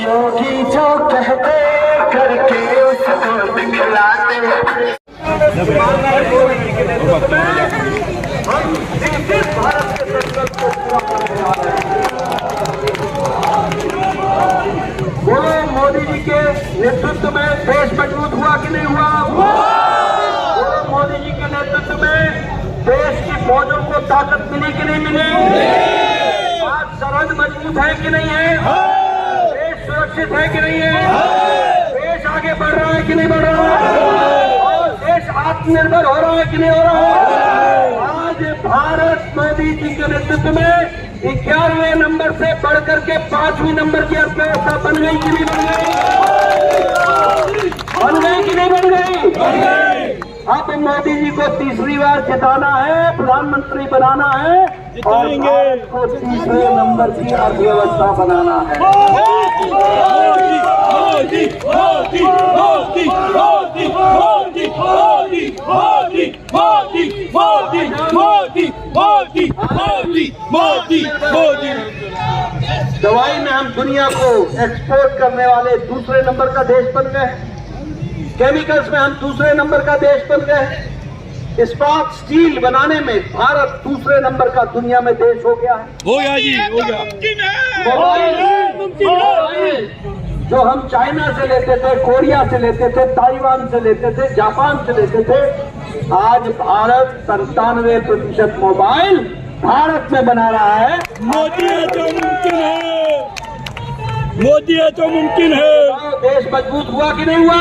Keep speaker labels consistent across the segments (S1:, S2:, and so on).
S1: योगी जो कहते करके उसको दिखलाते। बोलो मोदी जी के नेतृत्व में देश मजबूत हुआ कि नहीं हुआ? बोलो मोदी जी के नेतृत्व में देश की फौजों को ताकत मिली कि नहीं मिली? आज सरहद मजबूत है कि नहीं है? देश सुरक्षित है कि नहीं है? देश आगे बढ़ रहा है कि नहीं बढ़ रहा है? और देश आत्मनिर्भर हो रहा है कि नहीं हो रहा है? आज भारत मोदी जी के नेतृत्व में 11वें नंबर से बढ़कर के 5वीं नंबर की अर्थव्यवस्था बन गई कि नहीं बन गई? बन गई कि नहीं बन गई? अब मोदी जी को तीसरी बार जिताना है, प्रधानमंत्री बनाना है और भारत को तीसरे नंबर की अर्थव्यवस्था बनाना है।
S2: मोदी मोदी मोदी मोदी मोदी मोदी मोदी मोदी मोदी मोदी मोदी मोदी मोदी मोदी।
S1: दवाई में हम दुनिया को एक्सपोर्ट करने वाले दूसरे नंबर का देश बन गए। केमिकल्स में हम दूसरे नंबर का देश बन गए। इस्पात स्टील बनाने में भारत दूसरे नंबर का दुनिया में देश हो गया है।
S2: हो गया जी, हो गया।
S1: मोबाइल जो हम चाइना से लेते थे, कोरिया से लेते थे, ताइवान से लेते थे, जापान से लेते थे, आज भारत 97% मोबाइल भारत में बना रहा है।
S2: मोदी है तो मुमकिन है, मोदी है तो मुमकिन है।
S1: देश मजबूत हुआ कि नहीं हुआ?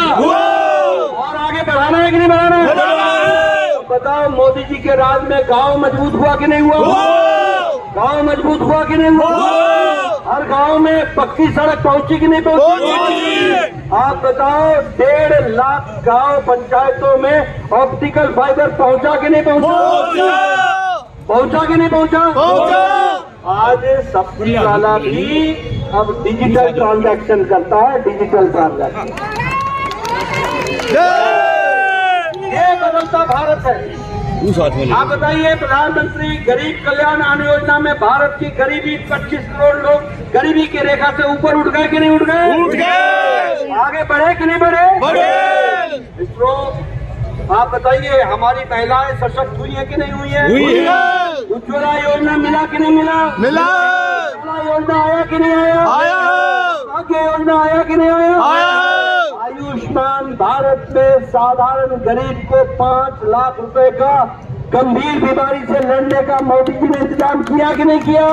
S1: और आगे बढ़ाना है कि नहीं बढ़ाना है? बताओ मोदी जी के राज में गांव मजबूत हुआ कि नहीं हुआ? गांव मजबूत हुआ कि नहीं हुआ? हर गांव में पक्की सड़क पहुंची कि नहीं पहुंची? आप बताओ 1.5 लाख गांव पंचायतों में ऑप्टिकल फाइबर पहुंचा कि नहीं पहुंचा? पहुंचा कि नहीं पहुंचा? आज सब्सिडी वाला भी अब डिजिटल ट्रांजैक्शन करता है, डिजिटल ट्रांजैक्शन। ये बदलता भारत है। आप बताइए, प्रधानमंत्री गरीब कल्याण अन्न योजना में भारत की गरीबी 25 करोड़ लोग गरीबी की रेखा से ऊपर उठ गए कि नहीं उठ गए?
S2: उठ गए।
S1: आगे बढ़े कि नहीं बढ़े? बढ़े। इसरो आप बताइए, हमारी महिलाएं सशक्त हुई है कि नहीं हुई है?
S2: हुई है।
S1: उज्ज्वला योजना मिला कि नहीं मिला?
S2: मिला।
S1: उज्ज्वला योजना आया कि नहीं आया?
S2: आया।
S1: भाग्य योजना आया कि नहीं आया?
S2: आया।
S1: आयुष्मान भारत में साधारण गरीब को 5 लाख रुपए का गंभीर बीमारी से लड़ने का मोदी जी ने इंतजाम किया कि नहीं किया?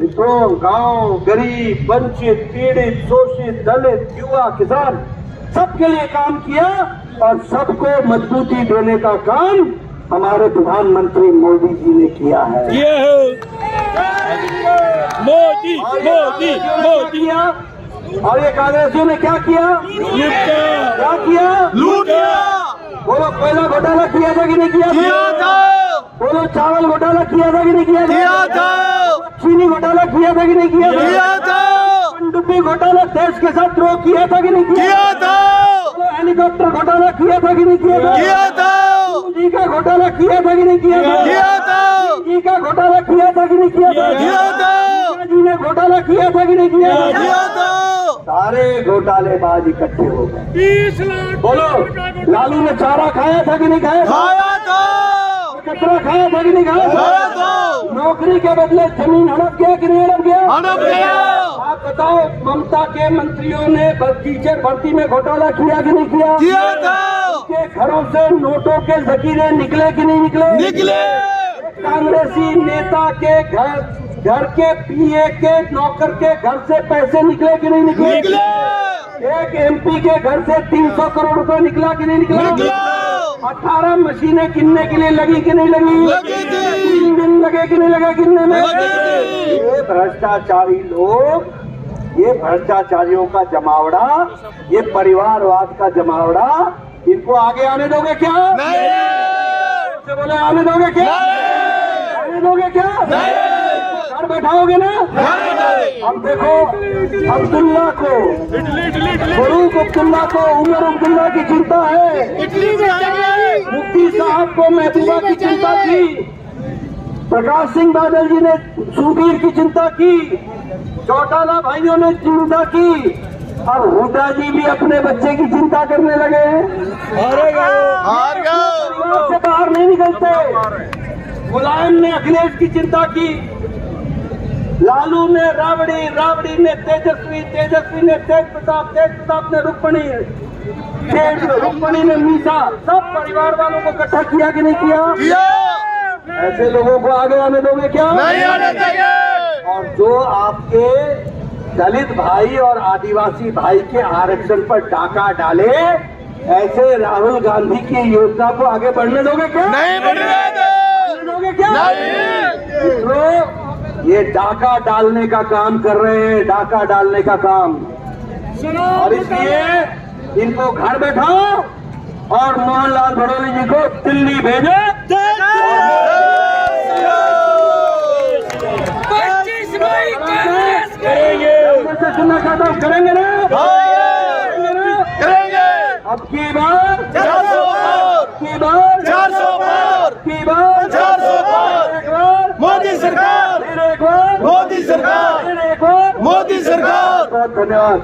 S1: मित्रों, गांव, गरीब, वंचित, पीड़ित, शोषित, दलित, युवा, किसान सबके लिए काम किया और सबको मजबूती देने का काम हमारे प्रधानमंत्री मोदी जी ने किया है।
S2: मोदी मोदी मोदी।
S1: और ये कांग्रेसियों ने क्या किया? क्या किया?
S2: लूट किया।
S1: बोलो, कोयला घोटाला किया था कि नहीं किया था? बोलो, चावल घोटाला किया था कि नहीं किया था? चीनी घोटाला किया था कि नहीं किया था? पनडुब्बी घोटाला देश के साथ द्रोह किया था कि नहीं किया था? बोलो, हेलीकॉप्टर घोटाला किया था कि नहीं किया था? जी का घोटाला किया था कि नहीं किया था? जी का घोटाला किया था कि नहीं किया था? जी ने घोटाला किया था कि नहीं किया था? सारे घोटालेबाज इकट्ठे हो गए।
S2: 20 लाख।
S1: बोलो, लालू ने चारा खाया था कि नहीं खाया?
S2: खाया था।
S1: कचरा खाया था कि नहीं खाया?
S2: खाया था।
S1: नौकरी के बदले जमीन हड़प गया कि नहीं हड़प गया?
S2: हड़प गया।
S1: आप बताओ, ममता के मंत्रियों ने टीचर भर्ती में घोटाला किया कि नहीं किया?
S2: किया था।
S1: उनके घरों से नोटों के जखीरे निकले कि नहीं निकले?
S2: निकले।
S1: कांग्रेसी नेता के घर के पीए के नौकर के घर से पैसे निकले कि नहीं निकले? एक एमपी के घर से 300 करोड़ रुपए निकला कि नहीं निकला? 18 मशीनें किनने के लिए लगी कि नहीं लगी? 3 दिन लगे कि नहीं लगे किनने में? ये भ्रष्टाचारी लोग, ये भ्रष्टाचारियों का जमावड़ा, ये परिवारवाद का जमावड़ा, इनको आगे आने दोगे क्या? नहीं। बोले, आने दोगे क्या? आने दोगे क्या? घर बैठाओगे ना? अब देखो, अब्दुल्ला को, फरूक अब्दुल्ला को, उमर अब्दुल्ला की चिंता है। मुफ्ती साहब आपको महबूबा की चिंता की, प्रकाश सिंह बादल जी ने सुधीर की चिंता की, चौटाला भाइयों ने चिंता की, अब हुड्डा जी भी अपने बच्चे की चिंता करने लगे हैं। परिवार से बाहर नहीं निकलते। मुलायम ने अखिलेश की चिंता की, लालू ने राबड़ी, राबड़ी ने तेजस्वी, तेजस्वी ने तेज प्रताप ने रुक्मणी, रुक्मणी ने मीसा, सब परिवार वालों को इकट्ठा किया कि नहीं किया? ऐसे लोगों को आगे आने दोगे क्या?
S3: नहीं आने देंगे।
S1: और जो आपके दलित भाई और आदिवासी भाई के आरक्षण पर डाका डाले, ऐसे राहुल गांधी की योजना को आगे बढ़ने दोगे क्या?
S3: नहीं बढ़ने
S1: दोगे क्या?
S3: नहीं।
S1: तो ये डाका डालने का काम कर रहे हैं, डाका डालने का काम। और इसलिए इनको घर बैठाओ और मोहनलाल भड़ोली जी को दिल्ली भेजो।
S2: 25 मई कांग्रेस करेंगे।
S1: से सुनना चाहता हूँ, करेंगे ना?
S3: करेंगे।
S1: अब की बार
S3: 400 पार,
S1: की बार
S3: 400 पार,
S1: की बार
S3: 400 पार।
S1: एक बार
S3: मोदी सरकार,
S1: फिर एक बार
S3: मोदी सरकार,
S1: फिर एक बार
S3: मोदी सरकार।
S1: बहुत धन्यवाद।